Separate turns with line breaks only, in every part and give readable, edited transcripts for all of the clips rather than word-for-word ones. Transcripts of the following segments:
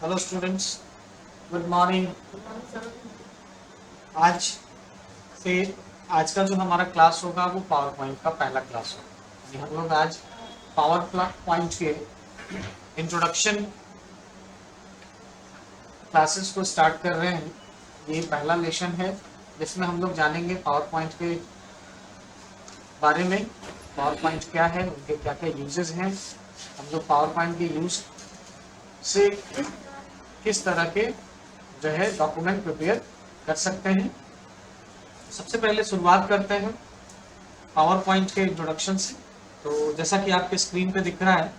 Hello students, good morning. आज से आज का जो हमारा क्लास होगा वो पावर पॉइंट का पहला क्लास होगा। हम लोग आज पावर पॉइंट के इंट्रोडक्शन क्लासेस को स्टार्ट कर रहे हैं। ये पहला लेसन है जिसमें हम लोग जानेंगे पावर पॉइंट के बारे में। पावर पॉइंट क्या है, उनके क्या क्या यूजेस हैं, हम लोग पावर पॉइंट के यूज से किस तरह के जो है डॉक्यूमेंट प्रिपेयर कर सकते हैं। सबसे पहले शुरुआत करते हैं पावर पॉइंट के इंट्रोडक्शन से। तो जैसा कि आपके स्क्रीन पे दिख रहा है,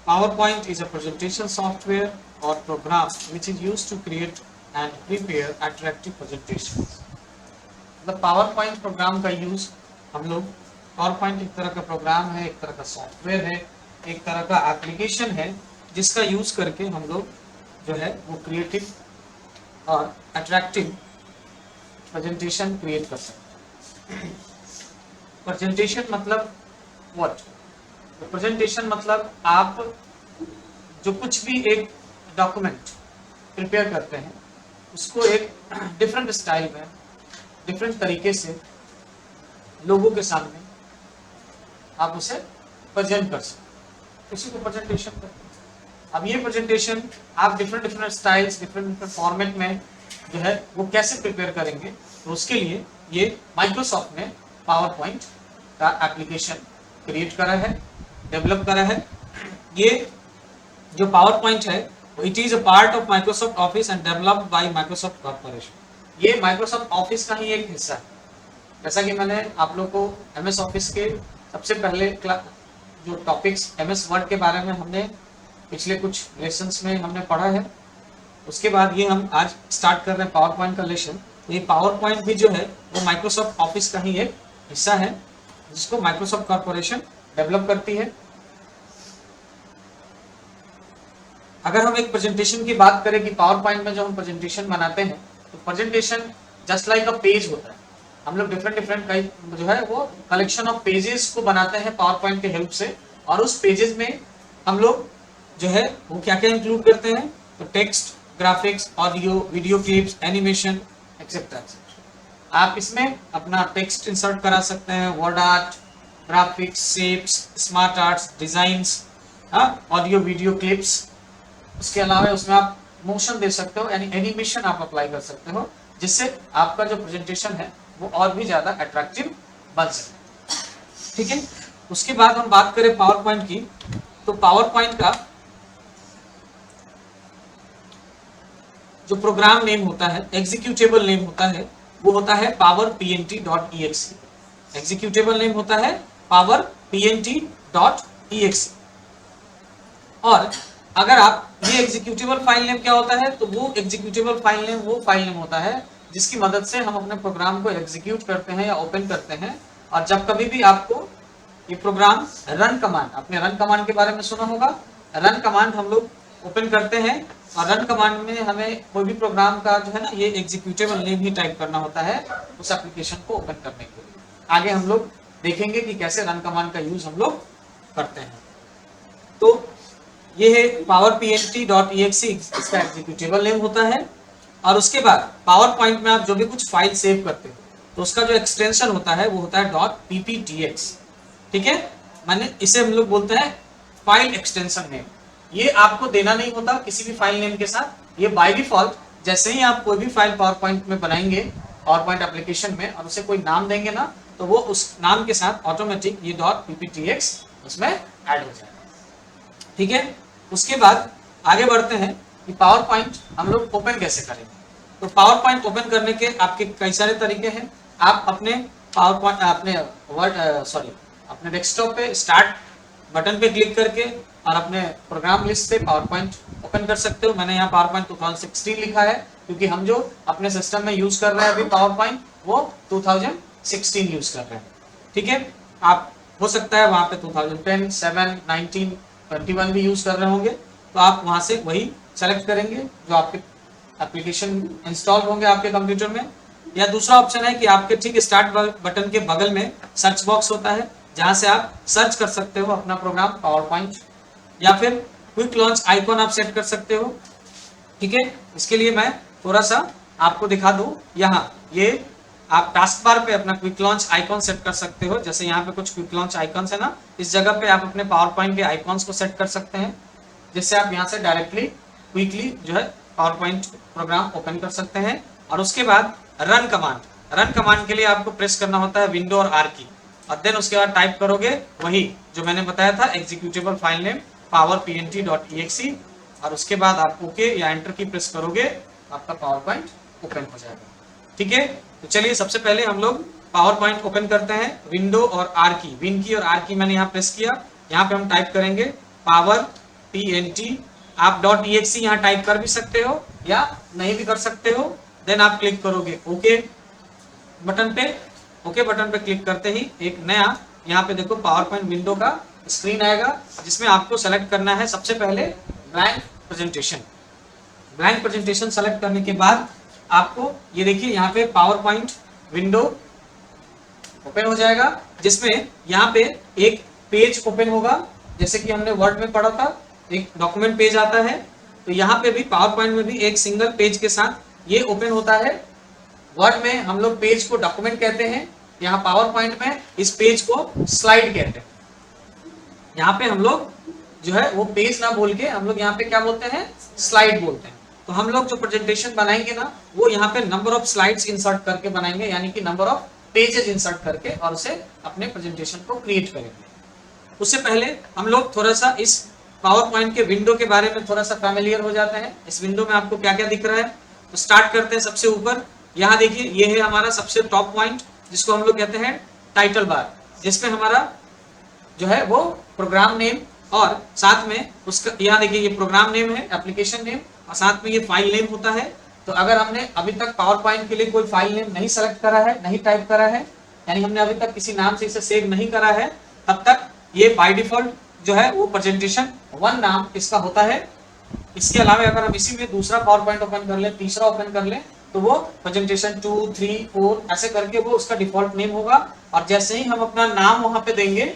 PowerPoint is a presentation software और program which is used to create and prepare attractive presentation. मतलब पावर पॉइंट प्रोग्राम का यूज हम लोग, पावर पॉइंट एक तरह का प्रोग्राम है, एक तरह का सॉफ्टवेयर है, एक तरह का एप्लीकेशन है जिसका यूज करके हम लोग जो है वो क्रिएटिव और अट्रैक्टिव प्रेजेंटेशन क्रिएट कर सकते हैं। प्रेजेंटेशन मतलब व्हाट? प्रेजेंटेशन मतलब आप जो कुछ भी एक डॉक्यूमेंट प्रिपेयर करते हैं उसको एक डिफरेंट स्टाइल में, डिफरेंट तरीके से लोगों के सामने आप उसे प्रेजेंट कर सकते हैं, इसी को प्रेजेंटेशन करते हैं। अब ये प्रेजेंटेशन आप डिफरेंट स्टाइल्स, डिफरेंट फॉर्मेट में जो है वो कैसे प्रिपेयर करेंगे, तो उसके लिए ये माइक्रोसॉफ्ट ने पावर पॉइंट का एप्लीकेशन क्रिएट करा है, डेवलप करा है। ये जो पावर पॉइंट है it is a part of Microsoft office and developed by Microsoft corporation. ये माइक्रोसॉफ्ट ऑफिस का ही एक हिस्सा है। जैसा कि मैंने आप लोग को एमएस ऑफिस के सबसे पहले जो टॉपिक्स एमएस वर्ड के बारे में हमने पिछले कुछ लेसन्स में हमने पढ़ा है, उसके बाद ये हम आज स्टार्ट कर रहे हैं पावर पॉइंट का लेसन। ये पावर पॉइंट भी जो है वो माइक्रोसॉफ्ट ऑफिस का ही एक हिस्सा है जिसको माइक्रोसॉफ्ट कॉर्पोरेशन डेवलप करती है। अगर हम एक प्रेजेंटेशन की बात करें कि पावर पॉइंट में जो हम प्रेजेंटेशन बनाते हैं तो presentation just like a page होता है। हम लोग डिफरेंट जो है वो कलेक्शन ऑफ पेजेस को बनाते हैं पावर पॉइंट के हेल्प से, और उस पेजेस में हम लोग जो है वो क्या क्या इंक्लूड करते हैं, तो text, graphics, audio, video clips, animation etcetera. आप इसमें अपना टेक्स्ट इंसर्ट करा सकते हैं, word art, graphics, shapes, smart arts, designs, audio video clips. उसके अलावा उसमें आप मोशन दे सकते हो, यानी एनिमेशन आप अप्लाई कर सकते हो, जिससे आपका जो प्रेजेंटेशन है वो और भी ज्यादा अट्रैक्टिव बन सके। ठीक है, उसके बाद हम बात करें पावर पॉइंट की, तो पावर पॉइंट का जो प्रोग्राम नेम होता है, एग्जीक्यूटेबल नेम होता है, वो होता है powerpnt.exe। एग्जीक्यूटेबल नेम होता है powerpnt.exe। और अगर आप ये एग्जीक्यूटेबल फाइल नेम क्या होता है, तो वो एग्जीक्यूटेबल फाइल नेम वो फाइल नेम होता है जिसकी मदद से हम अपने प्रोग्राम को एग्जीक्यूट करते हैं या ओपन करते हैं। और जब कभी भी आपको ये प्रोग्राम रन कमांड, आपने रन कमांड के बारे में सुना होगा, रन कमांड हम लोग ओपन करते हैं और रन कमांड में हमें कोई भी प्रोग्राम का जो है ना ये एग्जीक्यूटेबल नेम ही टाइप करना होता है उस एप्लीकेशन को ओपन करने के लिए। आगे हम लोग देखेंगे कि कैसे रन कमांड का यूज हम लोग करते हैं। तो ये है powerpnt.exe, इसका एग्जीक्यूटेबल नेम होता है। और उसके बाद पावर पॉइंट में आप जो भी कुछ फाइल सेव करते हो तो उसका जो एक्सटेंशन होता है वो होता है .pptx। ठीक है, माने इसे हम लोग बोलते हैं फाइल एक्सटेंशन नेम। ये आपको देना नहीं होता किसी भी फाइल नेम के साथ, ये बाय डिफॉल्ट जैसे ही आप कोई भी फाइल पावर पॉइंट में बनाएंगे, पावर पॉइंट एप्लीकेशन में, और उसे कोई नाम देंगे ना, तो वो उस नाम के साथ ऑटोमेटिक ये .pptx उसमें ऐड हो जाएगा। ठीक है, उसके बाद आगे बढ़ते हैं कि पावर पॉइंट हम लोग ओपन कैसे करेंगे। तो पावर पॉइंट ओपन करने के आपके कई सारे तरीके हैं। आप अपने पावर पॉइंट अपने डेस्कटॉप पे स्टार्ट बटन पे क्लिक करके और अपने प्रोग्राम लिस्ट से पावर पॉइंट ओपन कर सकते हो। मैंने यहाँ पावर पॉइंट 2016 लिखा है क्योंकि हम जो अपने सिस्टम में यूज कर रहे हैं अभी पावर पॉइंट वो 2016 यूज कर रहे हैं। ठीक है, आप हो सकता है वहां पे 2010, 7, 19, 21 भी यूज कर रहे होंगे, तो आप वहां से वही सेलेक्ट करेंगे जो आपके एप्लीकेशन इंस्टॉल होंगे आपके कंप्यूटर में। या दूसरा ऑप्शन है कि आपके ठीक स्टार्ट बटन के बगल में सर्च बॉक्स होता है जहां से आप सर्च कर सकते हो अपना प्रोग्राम पावर पॉइंट, या फिर क्विक लॉन्च आइकॉन आप सेट कर सकते हो ठीक है, इसके लिए मैं थोड़ा सा आपको दिखा दूं। यहाँ ये आप टास्क बार पे अपना क्विक लॉन्च आइकॉन सेट कर सकते हो। जैसे यहाँ पे कुछ क्विक लॉन्च आइकॉन्स है ना, इस जगह पे आप अपने पावर पॉइंट के आइकॉन्स को सेट कर सकते हैं, जिससे आप यहाँ से डायरेक्टली क्विकली जो है पावर पॉइंट प्रोग्राम ओपन कर सकते हैं। और उसके बाद रन कमांड के लिए आपको प्रेस करना होता है विंडो और आर की, और देन उसके बाद टाइप करोगे वही जो मैंने बताया था, एग्जीक्यूटेबल फाइल नेम powerpnt.exe, और उसके बाद आप ओके या एंटर की प्रेस करोगे, आपका पावर पॉइंट ओपन हो जाएगा। ठीक है, तो चलिए सबसे पहले हम लोग पावर पॉइंट ओपन करते हैं। विंडो और आर की, विन की और आर की मैंने यहाँ प्रेस किया। यहाँ पे हम टाइप करेंगे पावर pnt, आप .exe यहाँ टाइप कर भी सकते हो या नहीं भी कर सकते हो। देन आप क्लिक करोगे ओके बटन पे। ओके बटन पे क्लिक करते ही एक नया यहाँ पे देखो पावर पॉइंट विंडो का स्क्रीन आएगा, जिसमें आपको सेलेक्ट करना है सबसे पहले blank presentation. Blank presentation select करने के बाद आपको ये देखिए यहाँ पे पावर पॉइंट विंडो ओपन हो जाएगा, जिसमें यहाँ पे एक पेज ओपन होगा, जैसे कि हमने वर्ड में पढ़ा था एक डॉक्यूमेंट पेज आता है, तो यहाँ पे भी पावर पॉइंट में भी एक सिंगल पेज के साथ ये ओपन होता है। वर्ड में हम लोग पेज को डॉक्यूमेंट कहते हैं, यहाँ पावर पॉइंट में इस पेज को स्लाइड कहते हैं। यहाँ पे हम लोग जो है वो पेज ना बोल के हम लोग यहाँ पे क्या बोलते हैं, स्लाइड बोलते हैं। तो हम लोग जो प्रेजेंटेशन बनाएंगे ना, वो यहाँ पे नंबर ऑफ स्लाइड्स इंसर्ट करके बनाएंगे, यानी कि नंबर ऑफ पेजेस इंसर्ट करके, और उसे अपने प्रेजेंटेशन को क्रिएट करेंगे। उससे पहले हम लोग थोड़ा सा इस पावर पॉइंट के विंडो के बारे में थोड़ा सा फैमिलियर हो जाते हैं। इस विंडो में आपको क्या क्या दिख रहा है, तो स्टार्ट करते हैं सबसे ऊपर। यहाँ देखिए ये है हमारा सबसे टॉप पॉइंट, जिसको हम लोग कहते हैं टाइटल बार, जिसमें हमारा जो है वो प्रोग्राम नेम और साथ में उसका, यहाँ देखिए ये प्रोग्राम नेम है, एप्लीकेशन नेम, और साथ में ये फाइल नेम होता है। तो अगर हमने अभी तक पावर पॉइंट के लिए कोई फाइल नेम नहीं सेलेक्ट करा है, नहीं टाइप करा है, यानी हमने अभी तक किसी नाम से इसे सेव नहीं करा है, तब तक ये बाय डिफॉल्ट जो है वो प्रेजेंटेशन 1 नाम इसका होता है। इसके अलावा अगर हम इसी में दूसरा पावर पॉइंट ओपन कर ले, तीसरा ओपन कर ले, तो वो प्रेजेंटेशन 2, 3, 4 ऐसे करके वो उसका डिफॉल्ट नेम होगा। और जैसे ही हम अपना नाम वहां पे देंगे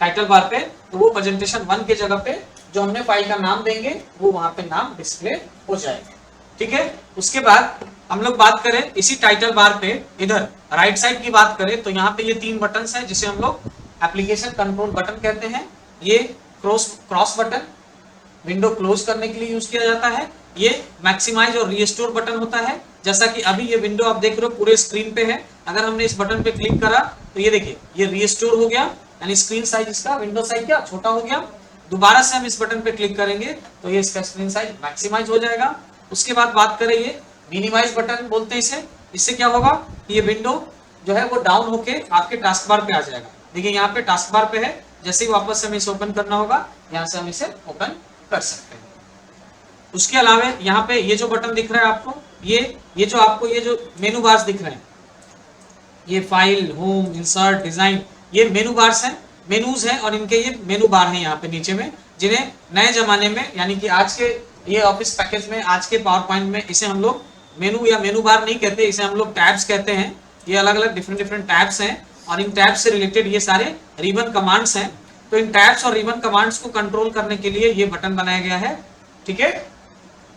टाइटल बार पे, तो वो प्रेजेंटेशन 1 के जगह पे जो हमने फाइल का नाम देंगे वो वहां पे नाम डिस्प्ले हो जाएगा। ठीक है, उसके बाद हम लोग बात करें इसी टाइटल बार पे इधर राइट साइड की बात करें, तो यहाँ पे ये 3 बटन्स हैं, जिसे हम लोग एप्लीकेशन कंट्रोल बटन कहते हैं। ये क्रॉस बटन विंडो क्लोज करने के लिए यूज किया जाता है। ये मैक्सिमाइज और रीस्टोर बटन होता है। जैसा कि अभी ये विंडो आप देख रहे हो पूरे स्क्रीन पे है, अगर हमने इस बटन पे क्लिक करा तो ये देखिए ये रीस्टोर हो गया, यानी स्क्रीन साइज इसका, विंडो साइज क्या छोटा हो गया। दोबारा से हम इस बटन पे क्लिक करेंगे तो ये इसका स्क्रीन साइज मैक्सिमाइज हो जाएगा। उसके बाद बात करें ये मिनिमाइज बटन बोलते हैं इसे। इससे क्या होगा, ये विंडो जो है वो डाउन होके आपके टास्क बार पे आ जाएगा। देखिए यहाँ पे टास्क बार पे है, जैसे ही वापस से हमें इसे ओपन करना होगा, यहाँ से हम इसे ओपन कर सकते हैं। उसके अलावा यहाँ पे ये जो बटन दिख रहा है आपको, ये जो आपको ये जो मेनू बार्स दिख रहे हैं, ये फाइल, होम, इंसर्ट, डिजाइन, ये मेनू बार्स हैं, मेनूज हैं, और इनके ये मेनू बार हैं यहाँ पे नीचे में, जिन्हें नए जमाने में यानी कि आज के ये ऑफिस पैकेज में, आज के पावर पॉइंट में इसे हम लोग मेनू या मेनू बार नहीं कहते, इसे हम लोग टैब्स कहते हैं। ये अलग अलग डिफरेंट टैब्स हैं, और इन टैब्स से रिलेटेड ये सारे रिबन कमांड्स हैं। तो इन टैब्स और रिबन कमांड्स को कंट्रोल करने के लिए ये बटन बनाया गया है। ठीक है,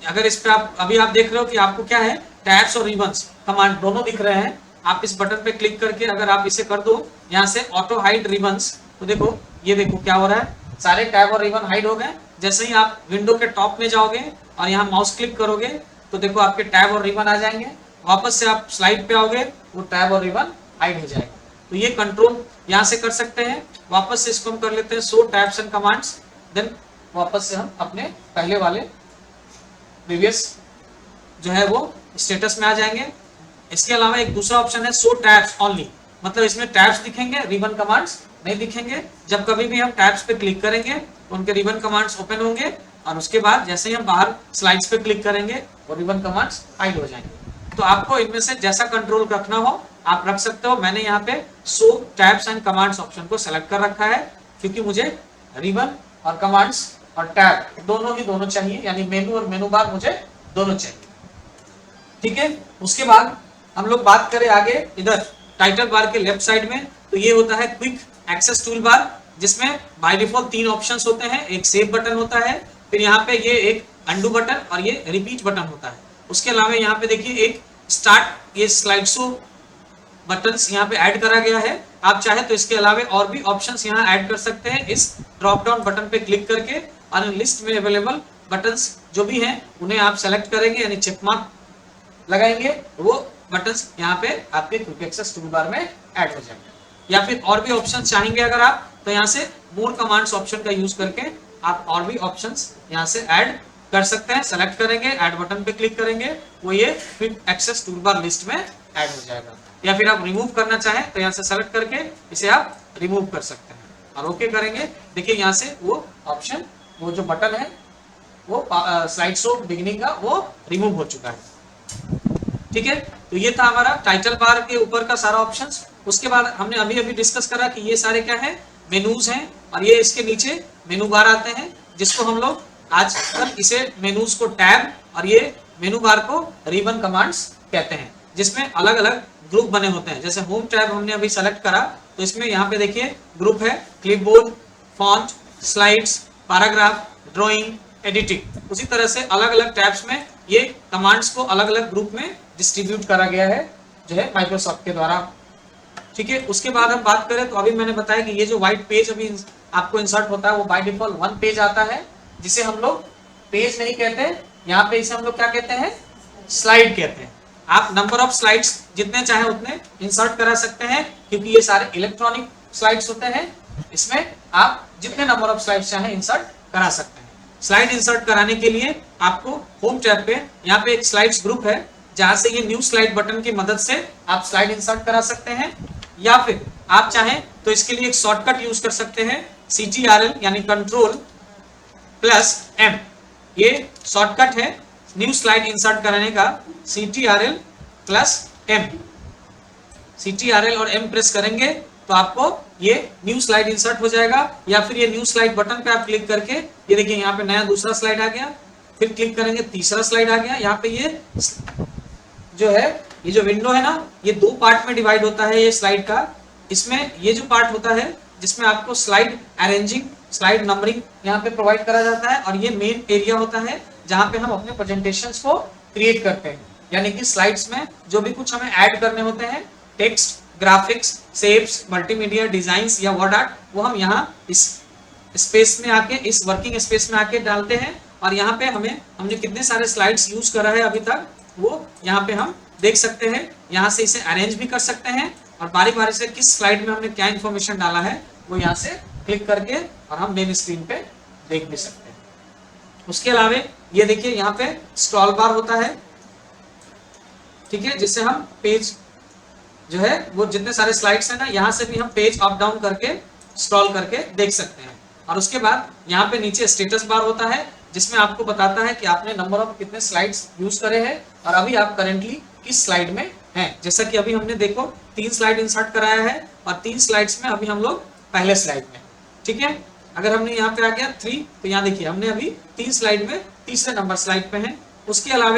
अगर इस पे आप अभी आप देख रहे हो कि आपको क्या है, टैब्स और रिबन्स कमांड दोनों दिख रहे हैं। आप इस बटन पे क्लिक करके अगर आप इसे कर दो यहाँ से ऑटो हाइड रिबन्स, तो देखो ये देखो क्या हो रहा है, सारे टैब और रिबन हाइड हो गए। जैसे ही आप विंडो के टॉप में जाओगे और यहाँ माउस क्लिक करोगे तो देखो आपके टैब और रिबन आ जाएंगे। वापस से आप स्लाइड पे आओगे, वो टैब और रिबन हाइड हो जाएगा। तो ये कंट्रोल यहाँ से कर सकते हैं। वापस से इसको हम कर लेते हैं show tabs and commands, then वापस से हम अपने पहले वाले प्रीवियस जो है वो स्टेटस में आ जाएंगे। इसके अलावा एक दूसरा ऑप्शन है शो टैब्स ओनली, मतलब इसमें टैब्स दिखेंगे, रिबन कमांड्स नहीं दिखेंगे। जब कभी भी हम टैब्स पे क्लिक करेंगे तो उनके रिबन कमांड्स ओपन होंगे, और उसके बाद जैसे ही हम बाहर स्लाइड्स पे क्लिक करेंगे वो रिबन कमांड्स हाइड हो जाएंगे। तो आपको इनमें से जैसा कंट्रोल रखना हो आप रख सकते हो। मैंने यहाँ पे show tabs and commands option को सेलेक्ट कर रखा है, क्योंकि मुझे रिबन और कमांड्स और टैब दोनों चाहिए, यानी मेनू और मेनू बार मुझे दोनों चाहिए। ठीक है, उसके बाद हम लोग बात करें आगे इधर टाइटल बार के लेफ्ट साइड में, तो ये होता है क्विक एक्सेस टूल बार, जिसमें बाय डिफॉल्ट 3 ऑप्शंस होते हैं। एक सेव बटन होता है, फिर यहाँ पे ये एक अंडू बटन और ये रिपीट बटन होता है। उसके अलावा यहाँ पे देखिए एक स्टार्ट ये स्लाइड शो बटन्स यहाँ पे ऐड करा गया है। आप चाहे तो इसके अलावा और भी ऑप्शंस यहाँ ऐड कर सकते हैं इस ड्रॉप डाउन बटन पे क्लिक करके, और लिस्ट में अवेलेबल बटन्स जो भी हैं उन्हें आप सेलेक्ट करेंगे, यानी चेक मार्क लगाएंगे, वो बटन्स यहाँ पे आपके क्विक एक्सेस टूल बार में ऐड हो जाएंगे। या फिर और भी ऑप्शन चाहेंगे अगर आप, तो यहाँ से मोर कमांड्स ऑप्शन का यूज करके आप और भी ऑप्शंस यहाँ से ऐड कर सकते हैं। सेलेक्ट करेंगे, ऐड बटन पे क्लिक करेंगे, वो ये quick access tool bar list में ऐड हो जाएगा। या फिर आप रिमूव करना चाहें तो यहाँ से सेलेक्ट करके इसे आप रिमूव कर सकते हैं और ओके करेंगे। देखिए यहाँ से वो ऑप्शन, वो जो बटन है वो स्लाइड शो बिगिनिंग का, वो रिमूव हो चुका है। ठीक है, तो ये था हमारा टाइटल बार के ऊपर का सारा ऑप्शंस। उसके बाद हमने अभी डिस्कस करा कि ये सारे क्या है, मेनूज हैं, और ये इसके नीचे मेनू बार आते हैं, जिसको हम लोग आजकल इसे मेनूज को टैब और ये मेनू बार को रिबन कमांड्स कहते हैं, जिसमें अलग अलग ग्रुप बने होते हैं। जैसे होम टैब हमने अभी सेलेक्ट करा, तो इसमें यहाँ पे देखिए ग्रुप है clipboard, font, slides, paragraph, drawing, editing. उसी तरह से अलग अलग टैब्स में ये कमांड्स को अलग अलग ग्रुप में डिस्ट्रीब्यूट करा गया है जो है माइक्रोसॉफ्ट के द्वारा। ठीक है, उसके बाद हम बात करें तो अभी मैंने बताया कि ये जो व्हाइट पेज अभी आपको इंसर्ट होता है वो बाय डिफॉल्ट 1 पेज आता है, जिसे हम लोग पेज नहीं कहते, यहाँ पे इसे हम लोग क्या कहते हैं, स्लाइड कहते हैं। आप नंबर ऑफ स्लाइड्स जितने चाहे उतने इंसर्ट करा सकते हैं, क्योंकि ये सारे इलेक्ट्रॉनिक स्लाइड्स होते हैं, इसमें आप जितने नंबर ऑफ स्लाइड्स चाहे इंसर्ट करा सकते हैं। स्लाइड इंसर्ट कराने के लिए आपको होम टैब पे यहाँ पे एक स्लाइड्स ग्रुप है, जहां से ये न्यू स्लाइड बटन की मदद से आप स्लाइड इंसर्ट करा सकते हैं। या फिर आप चाहें तो इसके लिए एक शॉर्टकट यूज कर सकते हैं, CTRL यानी Ctrl+M। ये शॉर्टकट है न्यू स्लाइड इंसर्ट कराने का, CTRL+M। CTRL और M प्रेस करेंगे तो आपको ये न्यू स्लाइड इंसर्ट हो जाएगा। या फिर ये न्यू स्लाइड बटन पे आप क्लिक करके, ये देखिए यहाँ पे नया दूसरा स्लाइड आ गया, फिर क्लिक करेंगे तीसरा स्लाइड आ गया। यहाँ पे ये जो है, ये जो विंडो है ना, ये 2 पार्ट में डिवाइड होता है ये स्लाइड का। इसमें ये जो पार्ट होता है जिसमें आपको स्लाइड अरेंजिंग, स्लाइड नंबरिंग यहाँ पे प्रोवाइड करा जाता है, और ये मेन एरिया होता है जहाँ पे हम अपने प्रेजेंटेशंस को क्रिएट करते हैं। यानी कि स्लाइड्स में जो भी कुछ हमें ऐड करने होते हैं, text, graphics, shapes, multimedia, designs या वर्ड आर्ट, वो हम यहाँ इस स्पेस में आके, इस वर्किंग स्पेस में आके डालते हैं। और यहाँ पे हमने कितने सारे स्लाइड्स यूज करा है अभी तक, वो यहाँ पे हम देख सकते हैं। यहाँ से इसे अरेंज भी कर सकते हैं, और बारी बारी से किस स्लाइड में हमने क्या इन्फॉर्मेशन डाला है वो यहाँ से क्लिक करके और हम मेन स्क्रीन पे देख भी सकते हैं। उसके अलावा ये देखिए यहाँ पे स्क्रॉल बार होता है, ठीक है, जिससे हम पेज जो है वो जितने सारे स्लाइड्स हैं ना, यहाँ से भी हम पेज अप डाउन करके स्क्रॉल करके देख सकते हैं। और उसके बाद यहाँ पे नीचे स्टेटस बार होता है, जिसमें आपको बताता है कि आपने नंबर ऑफ कितने स्लाइड्स यूज करे हैं और अभी आप करेंटली किस स्लाइड में हैं। जैसा कि अभी हमने देखो 3 स्लाइड इंसर्ट कराया है, और 3 स्लाइड्स में अभी हम लोग पहले स्लाइड में, ठीक है। अगर हमने यहाँ पे आ गया 3, तो यहाँ देखिए हमने अभी 3 स्लाइड में तीसरे नंबर स्लाइड पे हैं। उसके अलावा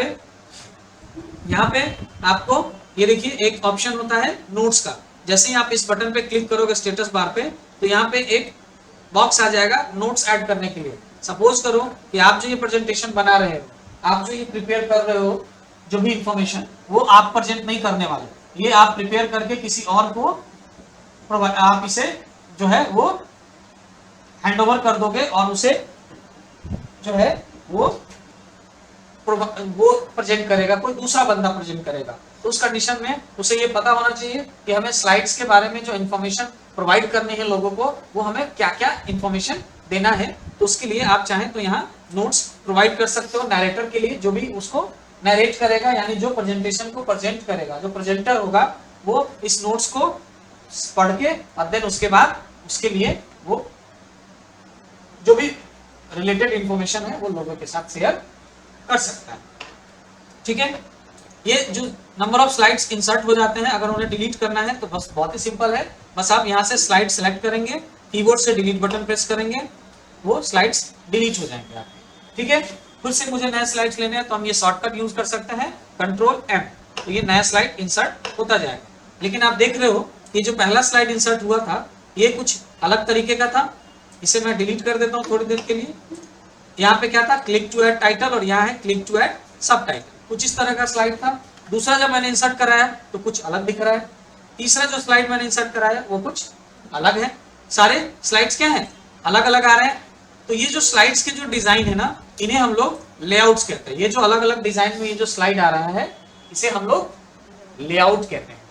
यहाँ पे आपको ये देखिए एक ऑप्शन होता है नोट्स का। जैसे ही आप इस बटन पे क्लिक करोगे स्टेटस बार पे, तो यहाँ पे एक बॉक्स आ जाएगा नोट्स ऐड करने के लिए। सपोज करो कि आप जो ये प्रेजेंटेशन बना रहे हो, आप जो ये प्रिपेयर कर रहे हो, जो भी इंफॉर्मेशन, वो आप प्रेजेंट नहीं करने वाले, ये आप प्रिपेयर करके किसी और को आप इसे जो है वो हैंड ओवर कर दोगे, और उसे जो है वो प्रेजेंट करेगा, कोई दूसरा बंदा प्रेजेंट करेगा। तो उस कंडीशन में उसे ये पता होना चाहिए कि हमें स्लाइड्स के बारे में जो इन्फॉर्मेशन प्रोवाइड करनी है लोगों को, वो हमें क्या क्या इन्फॉर्मेशन देना है। तो उसके लिए आप चाहें तो यहाँ नोट्स प्रोवाइड कर सकते हो नैरेटर के लिए, जो भी उसको नैरेट करेगा, यानी जो प्रेजेंटेशन को प्रेजेंट करेगा, जो प्रेजेंटर होगा, वो इस नोट्स को पढ़ के और देन उसके बाद उसके लिए वो जो भी रिलेटेड इंफॉर्मेशन है वो लोगों के साथ शेयर कर सकता है, ठीक है। ये जो नंबर ऑफ स्लाइड्स इंसर्ट हो जाते हैं, अगर उन्हें डिलीट करना है तो बस बहुत ही सिंपल है, बस आप यहाँ से स्लाइड सेलेक्ट करेंगे, कीबोर्ड से डिलीट बटन प्रेस करेंगे, वो स्लाइड्स डिलीट हो जाएंगे आपके, ठीक है। फिर से मुझे नए स्लाइड्स लेने हैं तो हम ये शॉर्टकट यूज कर सकते हैं Ctrl+M, तो ये नया स्लाइड इंसर्ट होता जाएगा। लेकिन आप देख रहे हो ये जो पहला स्लाइड इंसर्ट हुआ था ये कुछ अलग तरीके का था, इसे मैं डिलीट कर देता हूँ थोड़ी देर के लिए।
यहाँ पे क्या था, क्लिक टू ऐड टाइटल, और यहाँ है क्लिक टू ऐड सब टाइटल। कुछ इस तरह का स्लाइड था। दूसरा जब मैंने इंसर्ट कराया तो कुछ अलग दिख रहा है। तीसरा जो स्लाइड मैंने इंसर्ट कराया वो कुछ अलग है। सारे स्लाइड्स क्या है, अलग अलग आ रहे हैं। तो ये जो स्लाइड्स के जो डिजाइन है ना, इन्हें हम लोग लेआउट्स कहते हैं। ये जो अलग अलग डिजाइन में ये जो स्लाइड आ रहा है, इसे हम लोग लेआउट कहते हैं।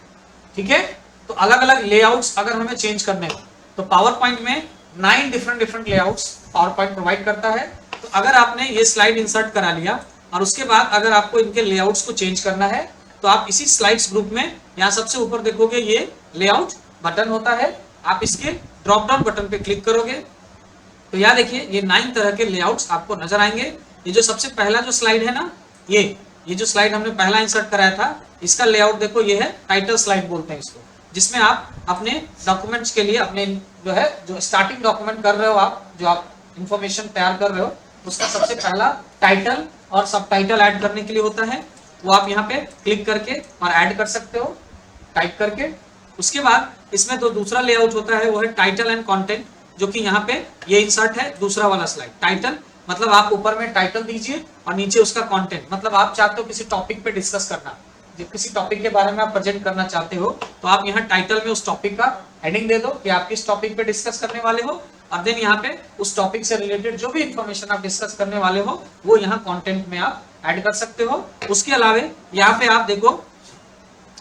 ठीक है, तो अलग अलग लेआउट्स अगर हमें चेंज करने हो तो पावर पॉइंट में 9 different layouts power point provide करता है। तो अगर आपने ये स्लाइड इंसर्ट करा लिया और उसके बाद अगर आपको इनके लेआउट्स को चेंज करना है तो आप इसी स्लाइड्स ग्रुप में यहाँ सबसे ऊपर देखोगे ये लेआउट बटन होता है। आप इसके ड्रॉप डाउन बटन पे क्लिक करोगे तो यहाँ देखिए ये 9 तरह के लेआउट्स आपको नजर आएंगे। ये जो सबसे पहला जो स्लाइड है ना, ये जो स्लाइड हमने पहला इंसर्ट कराया था, इसका लेआउट देखो, ये है टाइटल स्लाइड बोलते हैं इसको, जिसमें आप अपने डॉक्यूमेंट्स के लिए अपने जो स्टार्टिंग डॉक्यूमेंट कर रहे हो, आप जो आप इंफॉर्मेशन तैयार कर रहे हो, उसका सबसे पहला टाइटल और सब टाइटल ऐड करने के लिए होता है। वो आप यहाँ पे क्लिक करके और ऐड कर सकते हो टाइप करके। उसके बाद इसमें तो दूसरा लेआउट होता है, वो है टाइटल एंड कंटेंट, जो कि यहाँ पे ये इंसर्ट है दूसरा वाला स्लाइड। टाइटल मतलब आप ऊपर में टाइटल दीजिए और नीचे उसका कंटेंट, मतलब आप चाहते हो किसी टॉपिक पे डिस्कस करना, किसी टॉपिक के बारे में आप प्रेजेंट करना चाहते हो, तो आप यहाँ टाइटल में उस टॉपिक का हेडिंग दे दो कि आप किस टॉपिक पे डिस्कस करने वाले हो, और देन यहाँ पे उस टॉपिक से रिलेटेड जो भी इंफॉर्मेशन आप डिस्कस करने वाले हो वो यहाँ कंटेंट में आप ऐड कर सकते हो। उसके अलावा यहाँ पे आप देखो,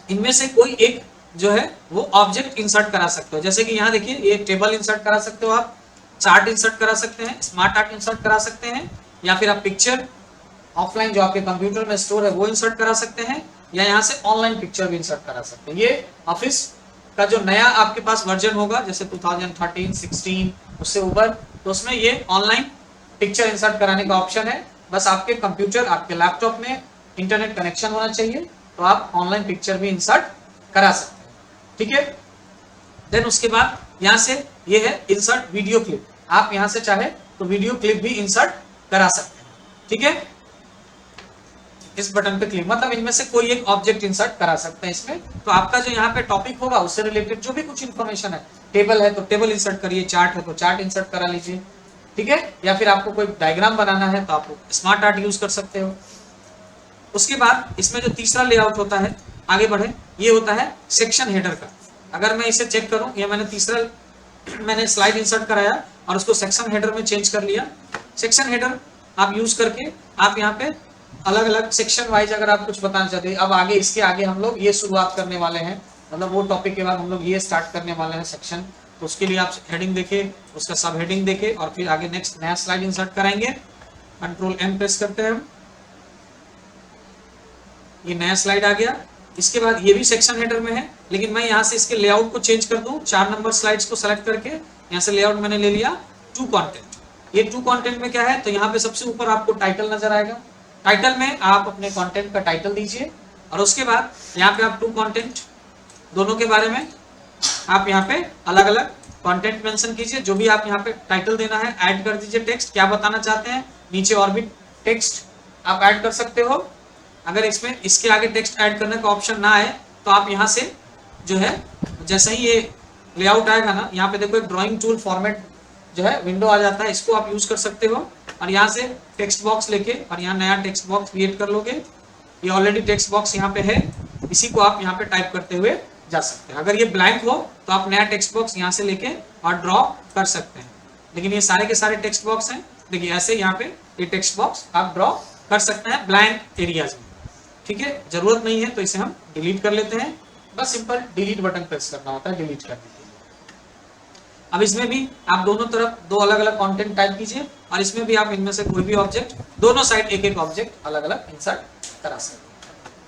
इनमें से कोई एक जो है वो ऑब्जेक्ट इंसर्ट करा सकते हो। जैसे कि यहाँ देखिए, ये टेबल इंसर्ट करा सकते हो, आप चार्ट इंसर्ट करा सकते हैं, स्मार्ट आर्ट इंसर्ट करा सकते हैं, या फिर आप पिक्चर ऑफलाइन जो आपके कंप्यूटर में स्टोर है वो इंसर्ट करा सकते हैं, या यहाँ से ऑनलाइन पिक्चर भी इंसर्ट करा सकते हैं। ये ऑफिस का जो नया आपके पास वर्जन होगा, जैसे 2013, 16 उससे ऊपर, तो उसमें ये ऑनलाइन पिक्चर इंसर्ट कराने का ऑप्शन है। बस आपके कंप्यूटर, आपके लैपटॉप में इंटरनेट कनेक्शन होना चाहिए, तो आप ऑनलाइन पिक्चर भी इंसर्ट करा सकते हैं। ठीक है, देन उसके बाद यहाँ से ये है इंसर्ट वीडियो क्लिप। आप यहाँ से चाहे तो वीडियो क्लिप भी इंसर्ट करा सकते हैं। ठीक है, इस बटन पे क्लिक, मतलब इनमें से कोई एक ऑब्जेक्ट इंसर्ट करा सकते हैं इसमें। तो आपका जो यहाँ पे टॉपिक होगा उससे रिलेटेड जो भी कुछ इंफॉर्मेशन है, टेबल है तो टेबल इंसर्ट करिए, चार्ट है तो चार्ट इंसर्ट करा लीजिए। ठीक है, या फिर आपको कोई डायग्राम बनाना है तो आप स्मार्ट आर्ट यूज कर सकते हो। उसके बाद इसमें जो तीसरा लेआउट होता है, आगे बढ़े, ये होता है सेक्शन हेडर का। अगर मैं इसे चेक करूं, ये मैंने स्लाइड इंसर्ट कराया और उसको सेक्शन हेडर में चेंज कर लिया। सेक्शन हेडर आप यूज करके आप यहाँ पे अलग अलग सेक्शन वाइज अगर आप कुछ बताना चाहते हैं, अब आगे इसके आगे हम लोग ये शुरुआत करने वाले हैं, मतलब वो टॉपिक के बाद हम लोग ये स्टार्ट करने वाले हैं सेक्शन, तो उसके लिए आप हेडिंग देखे, उसका सब हेडिंग देखे और फिर आगे नेक्स्ट नया स्लाइड इंसर्ट कराएंगे। कंट्रोल M प्रेस करते हैं हम, ये नया स्लाइड आ गया। इसके बाद ये भी सेक्शन हेडर में है, लेकिन मैं यहाँ से इसके लेआउट को चेंज कर दूं, 4 नंबर स्लाइड्स को सेलेक्ट करके यहाँ से लेआउट मैंने ले लिया टू कंटेंट। ये टू कंटेंट में क्या है, तो यहाँ पे सबसे ऊपर आपको टाइटल नजर आएगा। टाइटल में आप अपने कंटेंट का टाइटल दीजिए और उसके बाद यहाँ पे आप टू कंटेंट दोनों के बारे में आप यहाँ पे अलग अलग कंटेंट मेंशन कीजिए। जो भी आप यहाँ पे टाइटल देना है ऐड कर दीजिए, टेक्स्ट क्या बताना चाहते हैं, नीचे और भी टेक्स्ट आप ऐड कर सकते हो। अगर इसमें इसके आगे टेक्स्ट ऐड करने का ऑप्शन ना आए तो आप यहाँ से जो है, जैसे ही ये लेआउट आएगा ना, यहाँ पे देखो एक ड्राइंग टूल फॉर्मेट जो है विंडो आ जाता है, इसको आप यूज कर सकते हो और यहाँ से टेक्स्ट बॉक्स लेके और यहाँ नया टेक्स्ट बॉक्स क्रिएट कर लोगे। ये ऑलरेडी टेक्स्ट बॉक्स यहाँ पे है, इसी को आप यहाँ पे टाइप करते हुए जा सकते हैं। अगर ये ब्लैंक हो तो आप नया टेक्स्ट बॉक्स यहाँ से लेके और ड्रॉ कर सकते हैं, लेकिन ये सारे के सारे टेक्स्ट बॉक्स हैं। देखिए ऐसे यहाँ पे ये टेक्स्ट बॉक्स आप ड्रॉ कर सकते हैं ब्लैंक एरियाज में। ठीक है, जरूरत नहीं है तो इसे हम डिलीट कर लेते हैं, बस सिंपल डिलीट बटन प्रेस करना होता है डिलीट करने के लिए। अब इसमें भी आप दोनों तरफ दो अलग अलग कंटेंट टाइप कीजिए और इसमें भी आप इनमें से कोई भी ऑब्जेक्ट, दोनों साइड एक एक ऑब्जेक्ट अलग अलग इंसर्ट करा सकते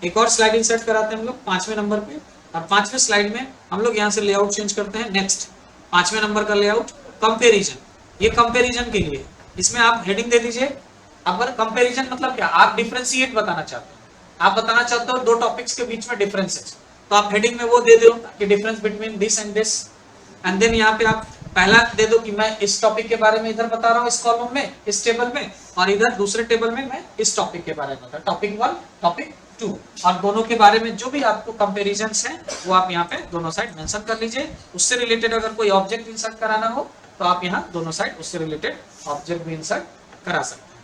हैं। एक और स्लाइड इंसर्ट कराते हैं हम लोग 5वें नंबर पे, और 5वें स्लाइड में हम लोग यहाँ से लेआउट चेंज करते हैं। नेक्स्ट 5वें नंबर का लेआउट कंपेरिजन, ये कंपेरिजन के लिए इसमें आप हेडिंग दे दीजिए। अगर कंपेरिजन मतलब क्या, आप डिफरेंशिएट बताना चाहते हैं, आप बताना चाहते हो दो टॉपिक्स के बीच में डिफरेंसेस, तो आप हेडिंग में वो दे दो कि difference between this and this, and then यहाँ पे आप पहला दे दो कि मैं इस टॉपिक के बारे में इधर बता रहा हूँ इस कॉलम में, इस टेबल में, और इधर दूसरे टेबल में मैं इस टॉपिक के बारे में बता, टॉपिक 1 टॉपिक 2, और दोनों के बारे में जो भी आपको कंपैरिजंस हैं वो आप यहाँ पे दोनों साइड मेंशन कर लीजिए। उससे रिलेटेड अगर कोई ऑब्जेक्ट इंसर्ट कराना हो तो आप यहाँ दोनों साइड उससे रिलेटेड ऑब्जेक्ट भी इंसर्ट करा सकते हैं।